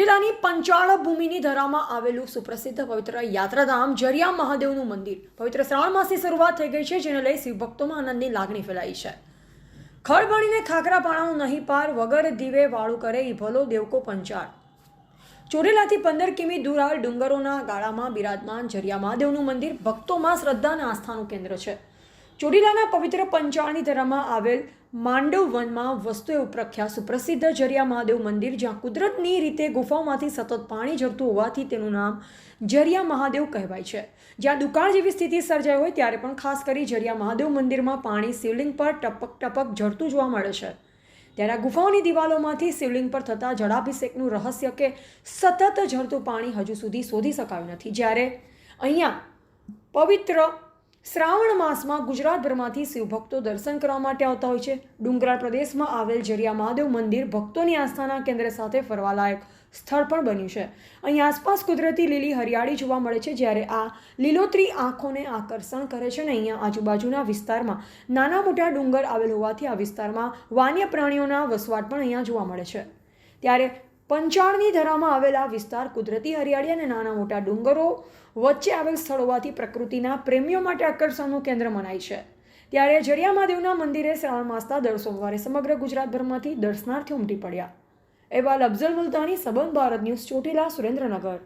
ચોટીલાની પંચાળ ભૂમિની ધરામાં આવેલું સુપ્રસિદ્ધ પવિત્ર યાત્રાધામ જરિયા મહાદેવનું મંદિર પવિત્ર શ્રાવણ માસની શરૂઆત થઈ ગઈ છે, જેને લઈ શિવભક્તોમાં આનંદની લાગણી ફેલાઈ છે। ખળ ભણીને ખાખરા પાણાનું નહીં પાર, વગર દીવે વાળું કરે ઈ ભલો દેવકો પંચાળ। ચોટીલાથી 15 કિમી દૂર આવેલ ડુંગરોના ગાળામાં બિરાજમાન જરિયા મહાદેવનું મંદિર ભક્તોમાં શ્રદ્ધા અને આસ્થાનું કેન્દ્ર છે। ચોટીલાના પવિત્ર પંચાળની ધરામાં આવેલ માંડવ વનમાં વસ્તુ એવું પ્રખ્યાત સુપ્રસિદ્ધ જરિયા મહાદેવ મંદિર, જ્યાં કુદરતની રીતે ગુફાઓમાંથી સતત પાણી ઝરતું હોવાથી તેનું નામ જરિયા મહાદેવ કહેવાય છે। જ્યાં દુકાળ જેવી સ્થિતિ સર્જાઈ હોય ત્યારે પણ ખાસ કરી જરિયા મહાદેવ મંદિરમાં પાણી શિવલિંગ પર ટપક ટપક ઝરતું જોવા મળે છે। ત્યારે આ ગુફાઓની દિવાલોમાંથી શિવલિંગ પર થતા જળાભિષેકનું રહસ્ય કે સતત ઝરતું પાણી હજુ સુધી શોધી શકાયું નથી। જ્યારે અહીંયા પવિત્ર શ્રાવણ માસમાં ગુજરાતભરમાંથી શિવભક્તો દર્શન કરવા માટે આવતા હોય છે। ડુંગરાળ પ્રદેશમાં આવેલ જરિયા મહાદેવ મંદિર ભક્તોની આસ્થાના કેન્દ્ર સાથે ફરવાલાયક સ્થળ પણ બન્યું છે। અહીં આસપાસ કુદરતી લીલી હરિયાળી જોવા મળે છે, જ્યારે આ લીલોતરી આંખોને આકર્ષણ કરે છે। અને અહીંયા આજુબાજુના વિસ્તારમાં નાના મોટા ડુંગર આવેલ હોવાથી આ વિસ્તારમાં વાન્ય પ્રાણીઓના વસવાટ પણ અહીંયા જોવા મળે છે। ત્યારે પંચાળની ધરામાં આવેલા વિસ્તાર કુદરતી હરિયાળી અને નાના મોટા ડુંગરો વચ્ચે આવેલ સ્થળ હોવાથી પ્રકૃતિના પ્રેમીઓ માટે આકર્ષણનું કેન્દ્ર મનાય છે। ત્યારે જરિયા મહાદેવના મંદિરે શ્રાવણ માસના દર સોમવારે સમગ્ર ગુજરાતભરમાંથી દર્શનાર્થીઓ ઉમટી પડ્યા। અહેવાલ અફઝલ મુલતાની, સંબંધ ભારત ન્યૂઝ, ચોટીલા, સુરેન્દ્રનગર।